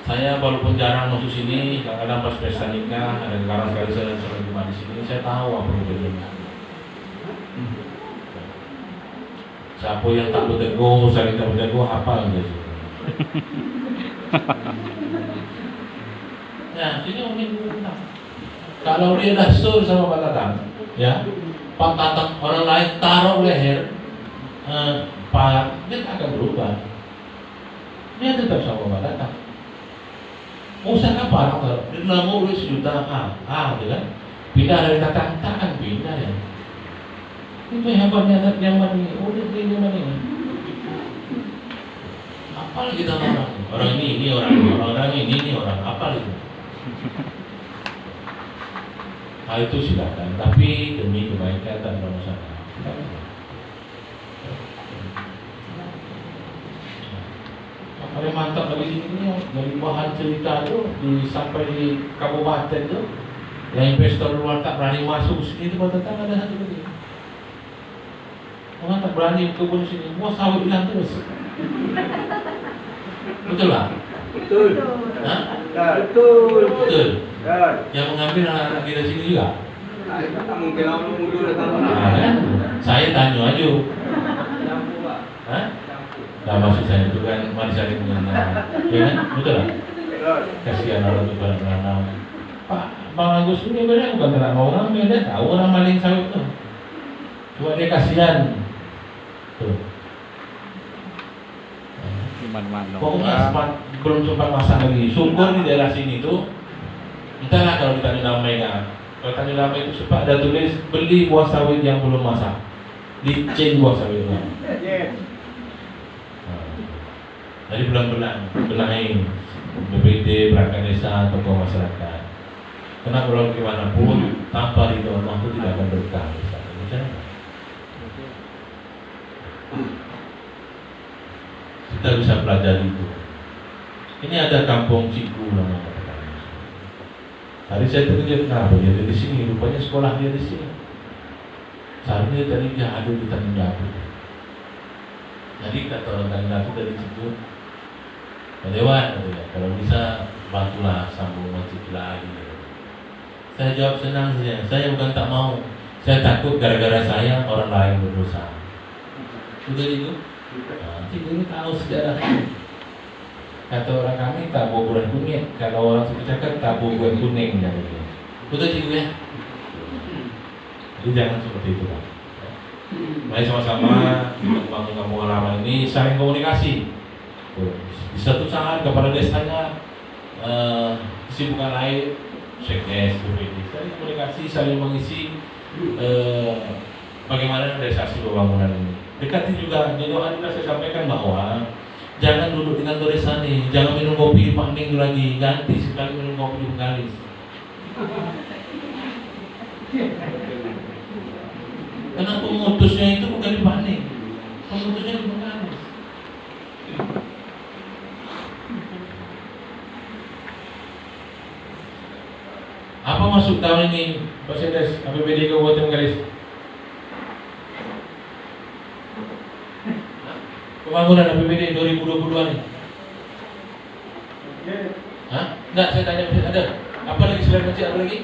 Saya walaupun jarang masuk sini, kadang-kadang pas pesta nikah, ada sekarang sekali saya sholat Jumat di sini, saya tahu apa problemnya. Siapa yang tak berteguh, saya tak berteguh, hafal dia. Ya, sini mungkin kalau dia dah sur sama Pak Tatang, ya, Pak Tatang orang lain taruh leher, Pak, dia tak akan berubah. Dia tetap sama Pak Tatang. Mau usaha apa? Dia dalam mau duit 1 juta, gitu kan? Pindah dari Tatang, tak akan pindah ya. Itu yang hebatnya anak zaman ini. Oh, dia zaman ini. Apa lagi kita orang ini orang ini orang apa lagi? Hal itu silakan, tapi demi kebaikan dan masalah. Paling mantap dari sini dari bahan cerita tu sampai di kabupaten tu, yang investor luar tak berani masuk sini tu, tentang ada satu lagi. Orang tak berani kebun sini, semua sawit hilang terus. Betul tak? Betul. Hah? Betul. Betul. Dan Yang mengambil anak-anak kita sini juga. tak mungkin orang mundur datang. Kan? Saya tanya aja. Campur Pak. Hah? Nah, maksud saya itu kan mari saling mengenal, ya kan? Betul lah. Betul. Kasihan orang itu pada menanam. Pak, Bang Agus ini benar bukan terang orang, dia tahu orang maling sawit itu. Cuma dia kasihan. Tuh. Gimana-mana. Pokoknya belum sempat masak lagi. Sumber di daerah sini tuh, entahlah kalau ditanya namanya. Kalau tanya nama itu sempat ada tulis beli buah sawit yang belum masak, licin buah sawitnya. Yes. Jadi benar-benar benahi BPD, perangkat desa, tokoh masyarakat. Karena kalau gimana pun tanpa ridho Allah itu tidak akan berkah. Kita bisa pelajari itu. Ini ada kampung Ciku namanya. Tadi saya terkejut, kenapa dia ada di sini? Rupanya sekolah dia di sini. Seharusnya tadi dia ada di Tanjung Jabung. Jadi kata orang Tanjung Jabung dari Ciku, Dewan, kalau bisa bantulah sambung masjid lagi. Saya jawab senang saja. Saya bukan tak mau. Saya takut gara-gara saya orang lain berdosa. Sudah itu? Ciku ini tahu sejarah. Kata orang kami tabu bulan kuning. Kalau orang suku cakap tabu bulan kuning. Betul Ciku ya? Jadi jangan seperti itu Pak. Mari sama-sama membangun kampung halaman ini saling komunikasi. Di satu saat kepala desanya kesibukan lain, sekdes, BPD, saling komunikasi, saling mengisi bagaimana realisasi pembangunan ini. Dekati juga, di doa kita saya sampaikan bahwa jangan duduk dengan desa nih, jangan minum kopi di Pakning lagi, ganti sekali minum kopi di Bengkalis. Karena pemutusnya itu bukan di Pakning, pemutusnya di Bengkalis. Apa masuk tahun ini Pak Sekdes APBD Kabupaten Bengkalis? Pembangunan APBD 2022 nih? Hah? Enggak, saya tanya ada. Apa lagi selain masjid, apa lagi?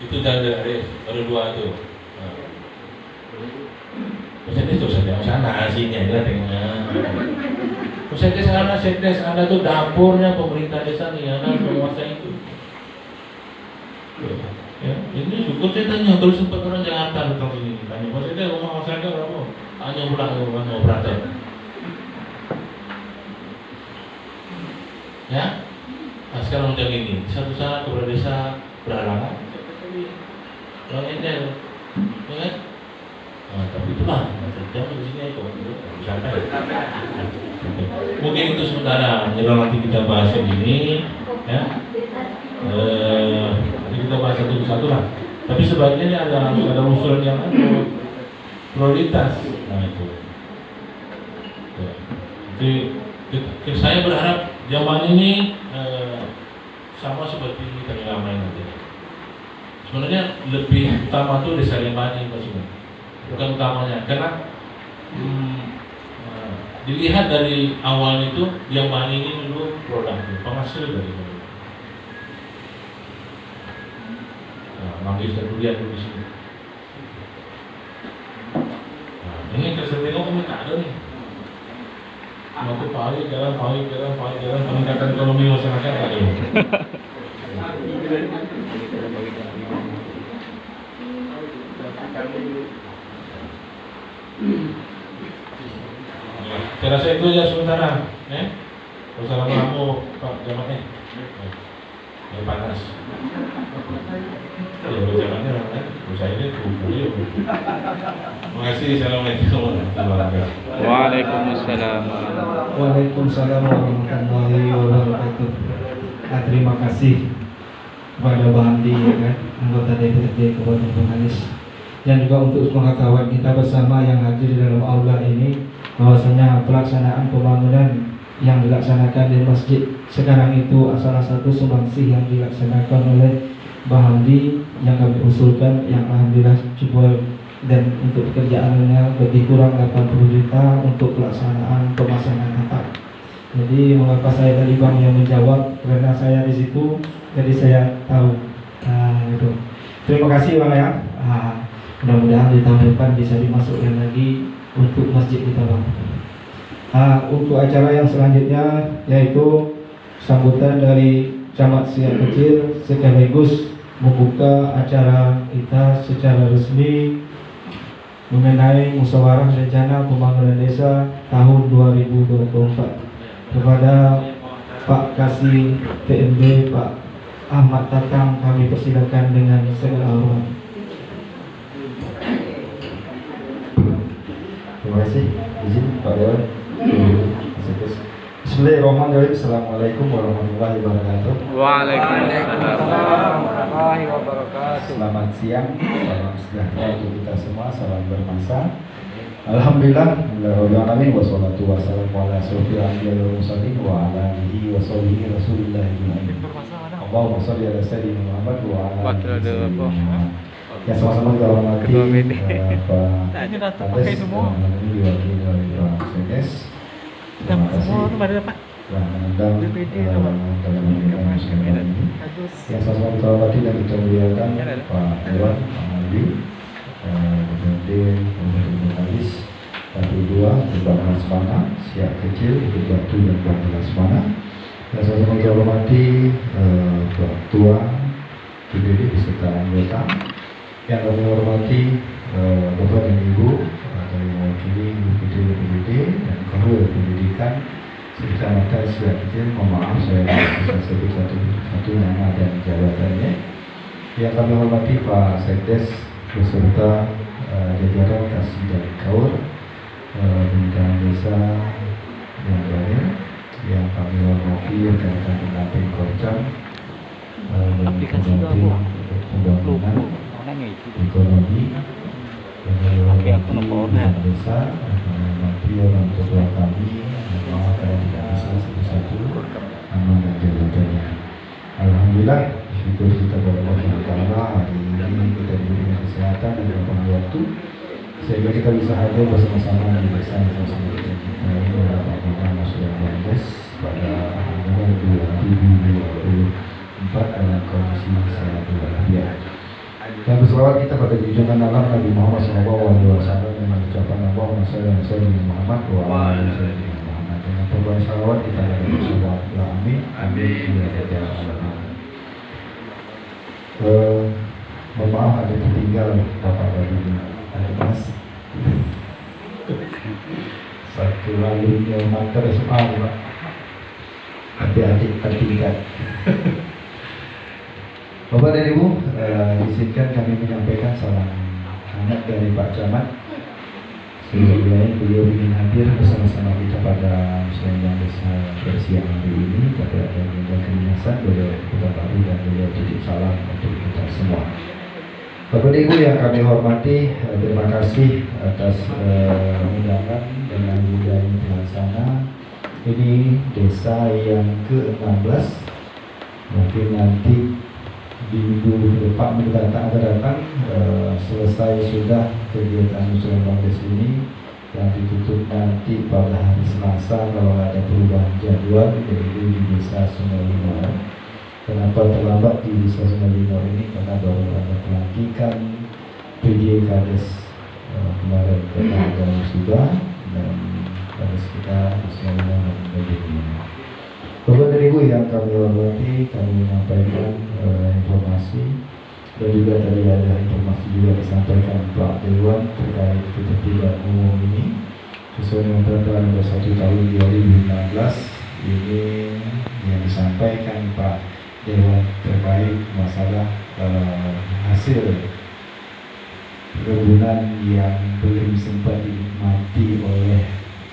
Itu jalan dari Arif, baru 2 itu. Sekdes tuh saja sana sini aja tengoknya. Sekdes ada tuh dapurnya pemerintah desa nih, ada penguasa itu. Ya, ini syukur saya tanya kalau sempat orang Jakarta datang sini tanya Pak Sekdes rumah masyarakat berapa? Tanya pulang ke rumah berantem. Ya, nah sekarang udah gini, satu saat kepala desa berhalangan. Orang Endel, ya kan? Nah, tapi itulah, jangan di sini itu, santai. Mungkin itu sementara, nanti kita bahas ini, ya. Nanti kita bahas satu-satu lah. Tapi sebaiknya ada usulan yang prioritas. Nah itu. Jadi saya berharap zaman ini sama seperti tadi lama nanti. Sebenarnya lebih utama tuh desa Lembani Pak Sugeng. Bukan utamanya, karena dilihat dari awal itu yang Bani ini dulu produknya penghasil dari itu. Manggil saya kuliah dulu di sini. Nah, ini kesentingan kami tak ada nih. Waktu jalan, peningkatan ekonomi masyarakat tak ada. Saya rasa itu aja sementara, Wassalamualaikum Pak Jamatnya. Ya panas. Ya jalannya kan, usaha ini kumpul. Terima kasih. Assalamualaikum warahmatullahi wabarakatuh. Waalaikumsalam. Waalaikumsalam warahmatullahi wabarakatuh. wabarakatuh. Terima kasih kepada Bang Hamdi, ya kan, anggota DPRD Kabupaten Bengkalis, dan juga untuk pengetahuan kita bersama yang hadir di dalam aula ini, bahwasanya pelaksanaan pembangunan yang dilaksanakan di masjid sekarang itu salah satu sumbangsih yang dilaksanakan oleh Bang Hamdi yang kami usulkan, yang alhamdulillah cukup, dan untuk pekerjaannya lebih kurang 80 juta untuk pelaksanaan pemasangan atap. Jadi mengapa saya tadi Bang yang menjawab, karena saya di situ, jadi saya tahu. Gitu. Terima kasih Bang ya. Mudah-mudahan di tahun depan bisa dimasukkan lagi untuk masjid kita Bang. Untuk acara yang selanjutnya yaitu sambutan dari Camat Siak Kecil sekaligus membuka acara kita secara resmi mengenai musyawarah rencana pembangunan desa tahun 2024. Kepada Pak Kasih PMD Pak Ahmad Tatang kami persilakan dengan segala hormat. Terima kasih. Izin Pak Dewan. Bismillahirrahmanirrahim. Assalamualaikum warahmatullahi wabarakatuh. Waalaikumsalam warahmatullahi wabarakatuh. Selamat siang, salam sejahtera untuk kita semua, salam bermasa. Alhamdulillah, Alhamdulillah, wassalatu wassalamu ala asyrofil anbiya'i wal mursalin wa ala alihi wa sahbihi rasulillah ajma'in. Allahumma shalli ala sayyidina Muhammad wa ala alihi wa sahbihi. Ya, sama-sama kita hormati Pak Kades dan diwakili oleh Pak Sekdes. Terima kasih yang mengundang dalam pemilihan musyawarah ini. Yang sama-sama kita hormati dan kita muliakan Pak Dewan, Pak Hamdi, DPRD Kabupaten Bengkalis, Batu 2, Tebak Lasmana, Siak Kecil, Tebak 1 dan Batu Lasmana. Yang sama-sama kita hormati Ketua DPRD beserta anggota. Yang kami hormati Bapak dan Ibu dari mewakili DPRD dan Kepala Pendidikan Kecamatan Siak Kecil. Mohon maaf saya bisa sebut satu nama dan jabatannya. Yang kami hormati Pak Sekdes beserta jajaran Kasih dan Kaur Pemerintahan Desa yang lain. Yang kami hormati rekan-rekan pendamping Korcam dan pendamping pembangunan ekonomi yang kami desa, hormati orang tua kami, maaf saya tidak bisa satu-satu nama dan jabatannya. Alhamdulillah, syukur kita kepada Allah Taala, hari ini kita diberikan kesehatan dan lapang waktu sehingga kita bisa hadir bersama-sama di desa bersama kita. Ini adalah Pak Masuk pada anggaran 2024 dalam Komisi Kesehatan Rakyat. Dan berselawat kita pada junjungan alam Nabi Muhammad SAW dengan ucapan Allahumma shalli ala sayyidina Muhammad wa ala ali sayyidina Muhammad. Dengan perbuatan salawat kita akan berselawat. Amin. Amin. Mohon maaf ada tertinggal Bapak tadi ada Mas. Satu lalunya mata SMA Pak. Adik-adik tertinggal. Bapak dan Ibu, izinkan kami menyampaikan salam hangat dari Pak Camat. Sebelumnya beliau ingin hadir bersama-sama kita pada musyawarah desa bersiang hari ini, tapi ada agenda kedinasan beliau Kota Baru dan beliau titip salam untuk kita semua. Bapak dan Ibu yang kami hormati, terima kasih atas undangan dengan budaya terlaksana. Ini desa yang ke-16, mungkin nanti di minggu depan akan datang selesai sudah kegiatan musyawarah desa ini yang ditutup nanti pada hari Selasa kalau ada perubahan jadwal yaitu di desa Sungai Limau. Kenapa terlambat di desa Sungai Limau ini? Karena baru ada pelantikan PJ Kades kemarin ada musibah dan Kades kita di Sungai Limau dan Bapak dan Ibu yang kami hormati, kami menyampaikan informasi dan juga tadi ada informasi juga disampaikan Pak Dewan terkait ketertiban umum ini sesuai dengan peraturan nomor 1 tahun 2016 ini yang disampaikan Pak Dewan terkait masalah hasil perkebunan yang belum sempat dinikmati oleh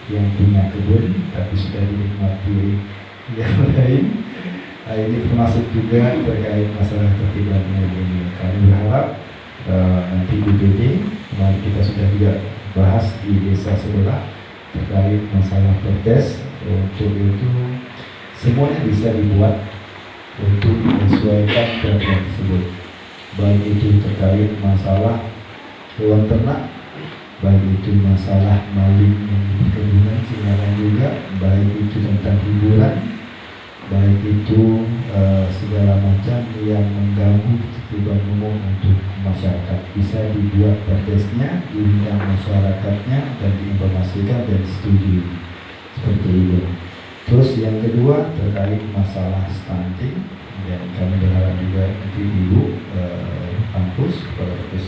yang punya kebun tapi sudah dinikmati yang lain. Ini termasuk juga terkait masalah tertiban ini. Kami berharap nanti BPD kemarin kita sudah juga bahas di desa sebelah terkait masalah perdes. Untuk itu semuanya bisa dibuat untuk menyesuaikan peraturan tersebut, baik itu terkait masalah hewan ternak, baik itu masalah maling yang di perkebunan sinyalnya juga, baik itu tentang hiburan, baik itu segala macam yang mengganggu ketertiban umum untuk masyarakat bisa dibuat perdesnya, diundang masyarakatnya dan diinformasikan dan disetujui seperti itu. Terus yang kedua terkait masalah stunting, dan kami berharap juga nanti ibu kampus kepada kampus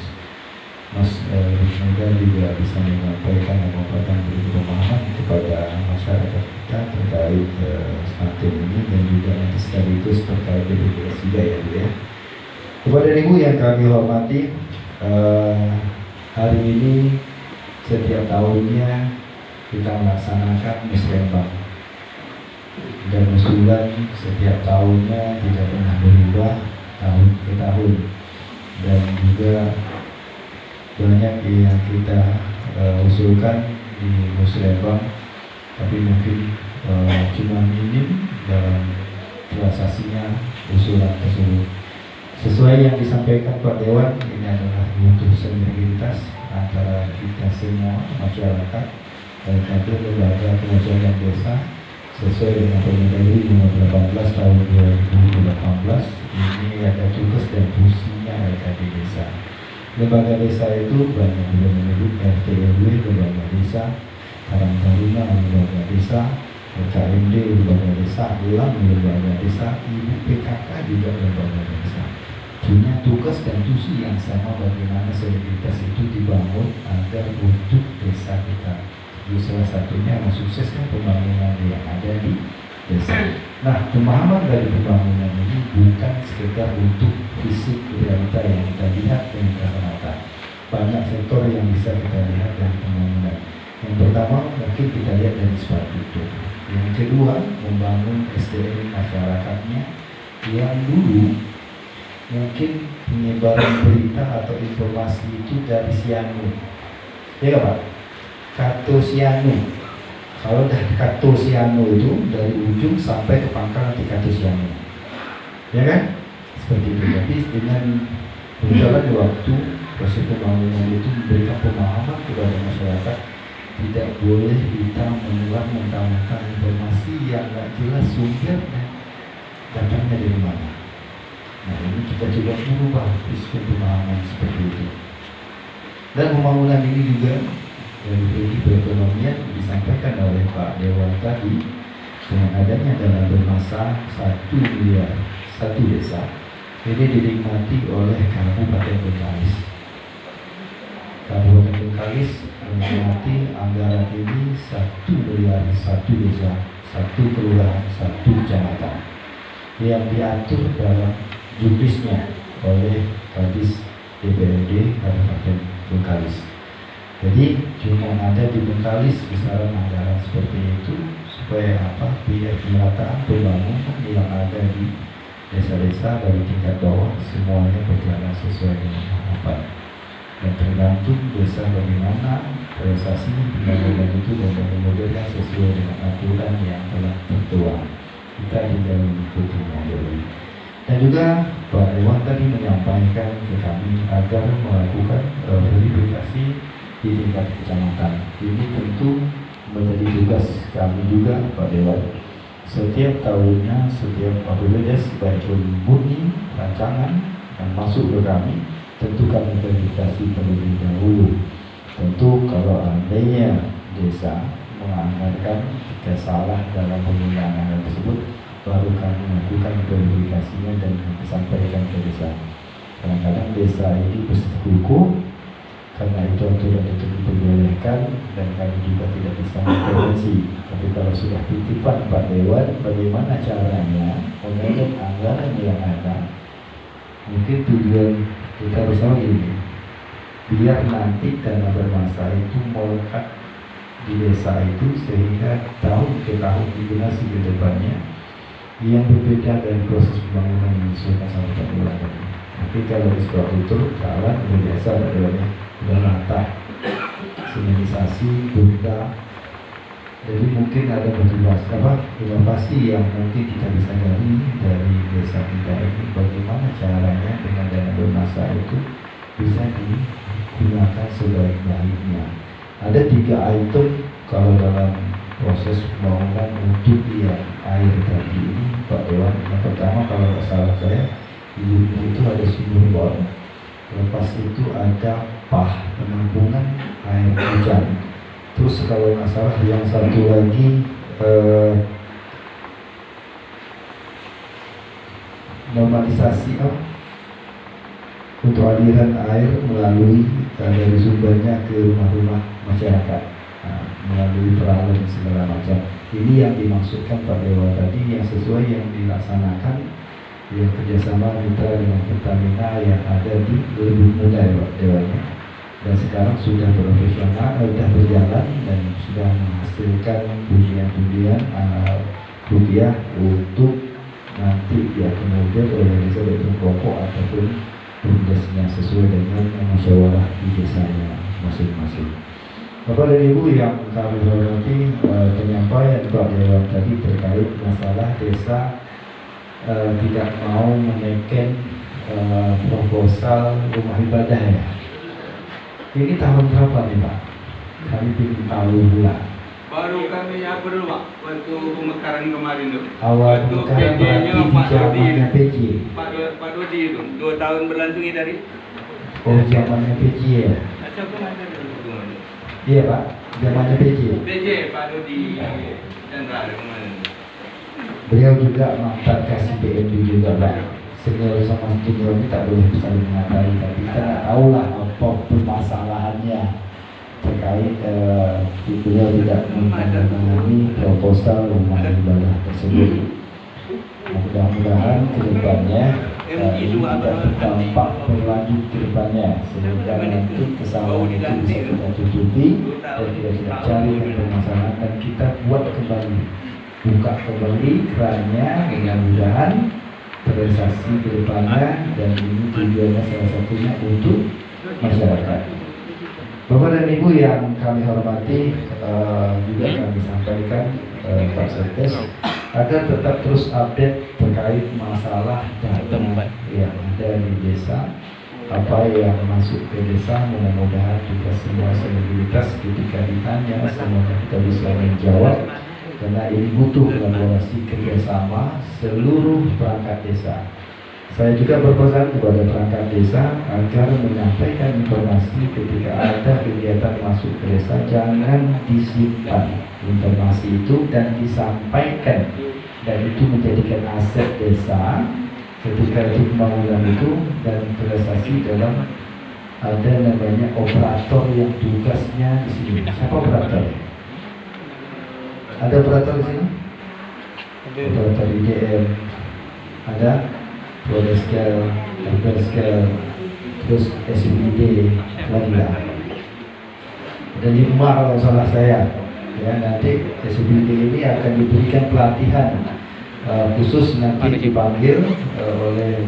Mas semoga juga bisa menyampaikan dan memberikan pemahaman kepada masyarakat kita terkait stunting ini dan juga nanti sekaligus terkait BPJS juga ya Bu ya. Kepada ibu yang kami hormati, hari ini setiap tahunnya kita melaksanakan musrembang dan usulan setiap tahunnya tidak pernah berubah tahun ke tahun, dan juga banyak yang kita usulkan di musrembang, tapi mungkin cuma minim dalam realisasinya usulan tersebut. Sesuai yang disampaikan Pak Dewan, ini adalah butuh sinergitas antara kita semua masyarakat dan kader lembaga penyelesaian desa sesuai dengan Permendagri nomor 18 tahun 2018. Ini ada tugas dan fungsinya LKD desa. Lembaga desa itu banyak juga menyebut RT RW lembaga desa, Karang Taruna lembaga desa, KMD lembaga desa, Ulang lembaga desa, Ibu PKK juga lembaga desa. Punya tugas dan fungsi yang sama bagaimana soliditas itu dibangun agar untuk desa kita. Jadi salah satunya mensukseskan pembangunan yang ada di desa. Nah, pemahaman dari pembangunan ini bukan sekedar untuk fisik realita yang kita lihat dengan kasat mata. Banyak sektor yang bisa kita lihat dari pembangunan. Yang pertama mungkin kita lihat dari infrastruktur. Yang kedua membangun SDM masyarakatnya yang dulu mungkin penyebaran berita atau informasi itu dari Sianu, ya Pak? Katosianu. Kalau dari Katosianu itu dari ujung sampai ke pangkal nanti Katosianu, ya kan? Seperti itu. Tapi dengan berjalan waktu proses pembangunan itu memberikan pemahaman kepada masyarakat, tidak boleh kita mengulang mentang-mentang informasi yang tidak jelas sumbernya datangnya dari mana. Nah, ini kita coba merubah sistem pemahaman seperti itu. Dan pembangunan ini juga dari segi perekonomian disampaikan oleh Pak Dewan tadi, dengan adanya dana bermasa 1 miliar satu desa ini dinikmati oleh Kabupaten Bengkalis. Kabupaten Bengkalis menikmati anggaran ini 1 miliar satu desa, 1 kelurahan, 1 kecamatan yang diatur dalam juknisnya oleh Kadis DPRD Kabupaten Bengkalis. Jadi cuma ada di Bengkalis besaran anggaran seperti itu supaya apa? Biar pemerataan pembangunan yang ada di desa-desa dari tingkat bawah semuanya berjalan sesuai dengan harapan. Dan tergantung desa bagaimana realisasi pembangunan itu dan modelnya sesuai dengan aturan yang telah tertuang. Kita tidak mengikutinya dulu. Dan juga Pak Dewan tadi menyampaikan ke kami agar melakukan verifikasi di tingkat kecamatan. Ini tentu menjadi tugas kami juga Pak Dewan. Setiap tahunnya, setiap apabila sebagai murni rancangan dan masuk ke kami, tentu kami verifikasi terlebih dahulu. Tentu kalau andainya desa menganggarkan jika salah dalam penggunaan anggaran tersebut, baru kami melakukan verifikasinya dan disampaikan ke desa. Kadang-kadang desa ini bersikukuh karena itu aturan itu diperbolehkan dan kami juga tidak bisa intervensi. Tapi kalau sudah titipan Pak Dewan, bagaimana caranya memanage anggaran yang ada? Mungkin tujuan kita bersama ini, biar nanti dana bermasa itu melekat di desa itu sehingga tahun ke tahun digunakan ke depannya yang berbeda dari proses pembangunan yang disesuaikan sama Pak Dewan tadi. Tapi kalau infrastruktur jalan udah biasa Pak Dewannya, udah rata, sinyalisasi, berita. Jadi mungkin ada inovasi yang mungkin kita bisa dari desa kita ini, bagaimana caranya dengan dana bermasa itu bisa digunakan sebaik-baiknya. Ada 3 item kalau dalam proses pembangunan untuk yang air tadi ini Pak Dewan. Yang pertama kalau nggak salah saya itu ada sumur bor, lepas itu ada penampungan air hujan. Terus kalau nggak salah yang satu lagi normalisasi untuk aliran air melalui dari sumbernya ke rumah-rumah masyarakat, melalui peralan segala macam. Ini yang dimaksudkan Pak Dewa tadi, yang sesuai yang dilaksanakan yang kerjasama mitra dengan Pertamina yang ada di Lebuk Muda Pak Dewanya. Dan sekarang sudah profesional, sudah berjalan dan sudah menghasilkan pujian-pujian rupiah untuk nanti ya kemudian organisasi dari kelompok ataupun tugasnya sesuai dengan musyawarah di desanya masing-masing. Bapak dan Ibu yang kami hormati, penyampaian Pak Dewan tadi terkait masalah desa tidak mau menaikkan proposal rumah ibadah ya. Ini tahun berapa nih Pak? Kami ingin tahu pula. Baru kami apa dulu Pak? Waktu pemekaran kemarin tuh. Awal pemekaran berarti di zamannya PJ. Pak Dodi itu 2 tahun berlangsung dari. Oh zamannya PJ ya? Siapa ada dulu? Iya Pak, zamannya PJ. PJ Pak Dodi Chandra ada kemarin. Beliau juga mantan kasih BND juga Pak. Senior sama junior ini tak boleh saling mengatai, tapi kita nggak tahu lah apa permasalahannya terkait beliau tidak menangani proposal rumah ibadah tersebut. Mudah-mudahan kedepannya ini tidak berdampak berlanjut kedepannya, sehingga nanti kesalahan itu bisa kita tutupi dan kita tidak cari yang bermasalah dan kita buat kembali, buka kembali kerannya dengan mudahan terrealisasi ke depannya, dan ini tujuannya salah satunya untuk masyarakat. Bapak dan Ibu yang kami hormati, juga kami sampaikan Pak Sekdes agar tetap terus update terkait masalah data yang ada di desa, apa yang masuk ke desa. Mudah-mudahan juga semua selebritas ketika ditanya semuanya kita bisa menjawab, karena ini butuh kolaborasi kerjasama seluruh perangkat desa. Saya juga berpesan kepada perangkat desa agar menyampaikan informasi ketika ada kegiatan masuk ke desa, jangan disimpan informasi itu dan disampaikan, dan itu menjadikan aset desa ketika itu pembangunan itu, dan terrealisasi dalam ada namanya operator yang tugasnya di sini. Siapa operator? Ada operator di sini? Operator IDM, ada Prodeskel, Perskel, terus SUBD lagi lah. Ada 5 kalau salah saya. Ya, nanti SUBD ini akan diberikan pelatihan khusus, nanti dipanggil oleh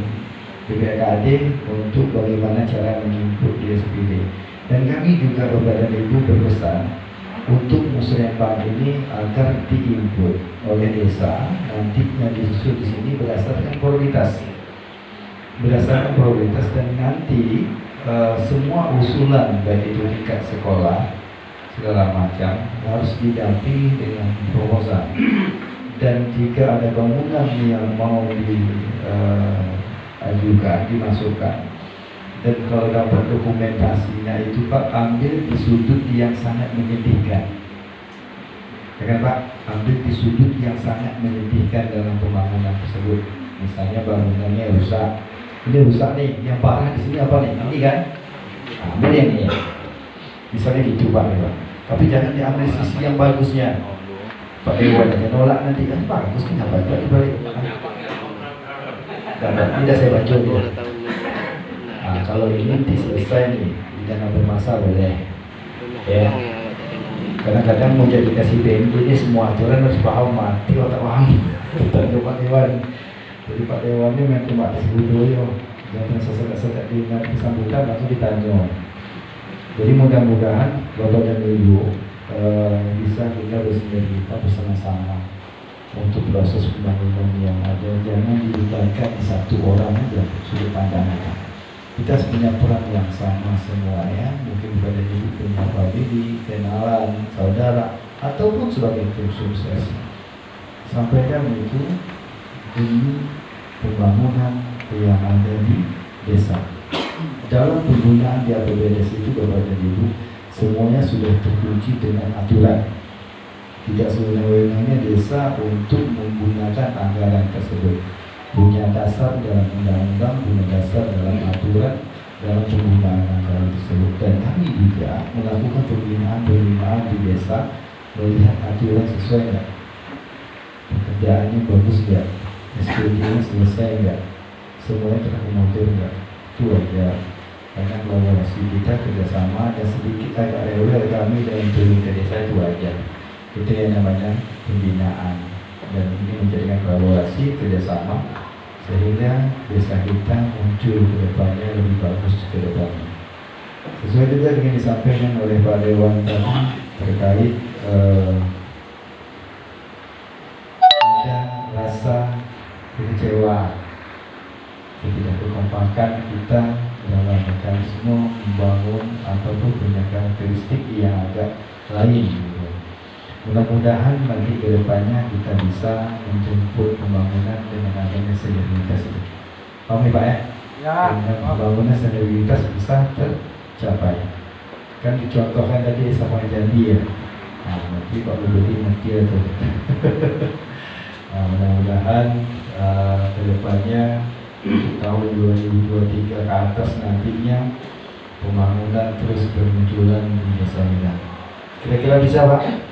BPKAD untuk bagaimana cara menginput di SUBD. Dan kami juga Bapak dan Ibu berpesan untuk musrenbang ini agar diinput oleh desa, nantinya disusun di sini berdasarkan prioritas, dan nanti semua usulan baik itu tingkat sekolah segala macam harus didampingi dengan proposal. Dan jika ada bangunan yang mau diajukan, dimasukkan, dan kalau dapat dokumentasinya itu Pak, ambil di sudut yang sangat menyedihkan, ya kan Pak, ambil di sudut yang sangat menyedihkan dalam pembangunan tersebut. Misalnya bangunannya rusak, ini rusak nih, yang parah di sini apa nih? Ini kan, ambil yang ini, misalnya gitu Pak, ya, Pak. Tapi jangan diambil sisi yang bagusnya. Pak Dewan aja nolak nanti, kan bagus, kenapa dibalik? Tidak saya baca dia. Nah, kalau ini diselesai nih, jangan bermasalah boleh, ya. Kadang-kadang mau jadi kasih BMD ini semua aturan harus paham, mati otak paham. Kita ke Pak Dewan. Jadi Pak Dewan ini memang cuma dulu jangan sesak-sesak diingat kesambutan langsung ditanya. Jadi mudah-mudahan Bapak dan Ibu bisa kita bersinergitas bersama-sama untuk proses pembangunan yang ada. Jangan dilibatkan di satu orang aja sudut pandangnya. Kita punya peran yang sama semuanya. Mungkin pada Ibu punya famili, kenalan, saudara, ataupun sebagai tim sukses. Sampaikan itu ini pembangunan yang ada di desa. Dalam penggunaan di APBDes itu Bapak dan Ibu semuanya sudah terkunci dengan aturan. Tidak sewenang-wenangnya desa untuk menggunakan anggaran tersebut. Punya dasar dalam undang-undang, punya dasar dalam aturan dalam penggunaan anggaran tersebut. Dan kami juga melakukan pembinaan di desa melihat aturan sesuai enggak, pekerjaannya bagus enggak, SPD-nya selesai enggak, semuanya terakomodir enggak. Itu aja. Karena kolaborasi kita kerjasama dan sedikit agak rewel kami dalam turun ke desa itu aja. Itu yang namanya pembinaan, dan ini menjadikan kolaborasi kerjasama sehingga desa kita muncul ke depannya lebih bagus ke depannya. Sesuai juga dengan disampaikan oleh Pak Dewan tadi terkait ada rasa kekecewaan, ketidakkompakan kita dalam mekanisme membangun ataupun punya karakteristik yang agak lain. Mudah-mudahan nanti ke depannya kita bisa menjemput pembangunan dengan adanya sinergitas itu. Paham ya Pak ya? Ya. Dengan pembangunan sinergitas bisa tercapai. Kan dicontohkan tadi sama Jambi ya. Nah, nanti Pak Bupati nanti itu. Nah, mudah-mudahan ke depannya tahun 2023 ke atas nantinya pembangunan terus bermunculan di desa kita. Kira-kira bisa Pak?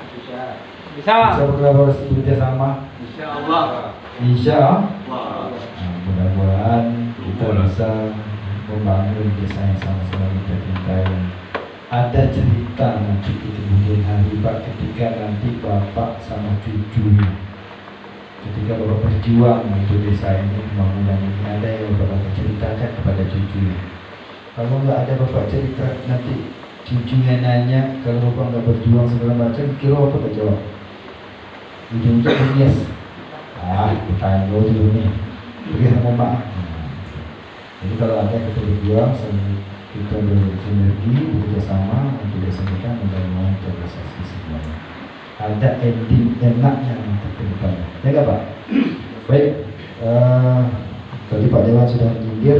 Bisa berkolaborasi bekerjasama. Insyaallah. Insyaallah. Nah, mudah-mudahan kita bisa membangun desa yang sama-sama kita cintai. Ada cerita nanti di kemudian hari Pak, ketika nanti Bapak sama cucunya, ketika Bapak berjuang untuk desa ini, pembangunan ini, ada yang Bapak ceritakan kepada cucunya. Kalau nggak ada Bapak cerita, nanti cucunya nanya, kalau Bapak nggak berjuang segala macam, kira Bapak nggak jawab. Ujung-ujung yes. Bertanya dulu nih, pergi sama Mak. Jadi kalau ada kita berjuang, kita bersinergi, bekerjasama untuk desa kita membangun terrealisasi semuanya. Ada ending enaknya nanti ke depannya. Ya nggak Pak? Baik. Tadi Pak Dewan sudah menyindir,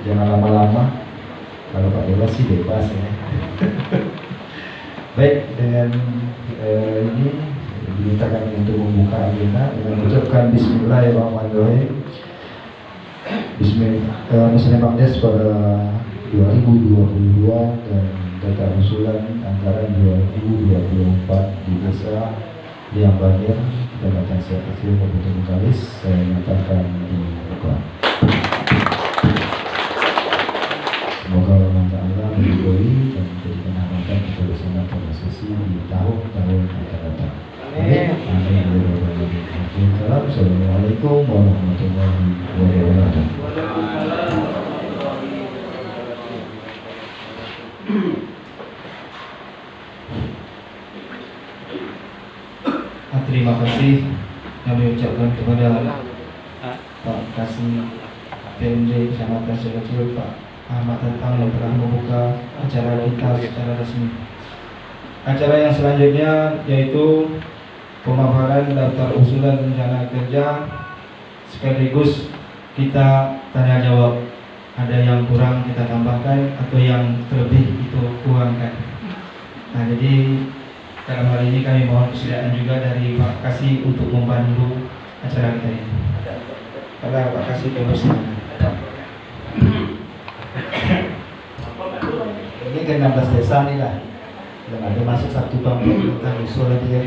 jangan lama-lama. Kalau Pak Dewan sih bebas ya. Baik, dengan ini diminta kami untuk membuka agenda dengan mengucapkan Bismillahirrahmanirrahim. Bismillahirrahmanirrahim pada 2022 dan data usulan anggaran 2024 di desa Liang Banjar, Kecamatan Siak Kecil, Kabupaten Bengkalis. Saya nyatakan dibuka. Semoga Allah Ta'ala meridhoi dan menjadikan harapan kita bersama terrealisasi di tahun-tahun yang akan datang. Amin. Assalamualaikum warahmatullahi wabarakatuh. Terima kasih kami ucapkan kepada Pak Kasih PMD Kecamatan Siak Kecil, Pak Ahmad Tatang, yang telah membuka acara kita secara resmi. Acara yang selanjutnya yaitu pemaparan daftar usulan rencana kerja sekaligus kita tanya jawab. Ada yang kurang kita tambahkan atau yang terlebih itu kurangkan. Nah, jadi dalam hal ini kami mohon kesediaan juga dari Pak Kasih untuk membantu acara kita ini. Kalau Pak Kasih bersama. Ini ke 16 desa nih lah. Dan ada masuk satu bank tentang usul lagi ya.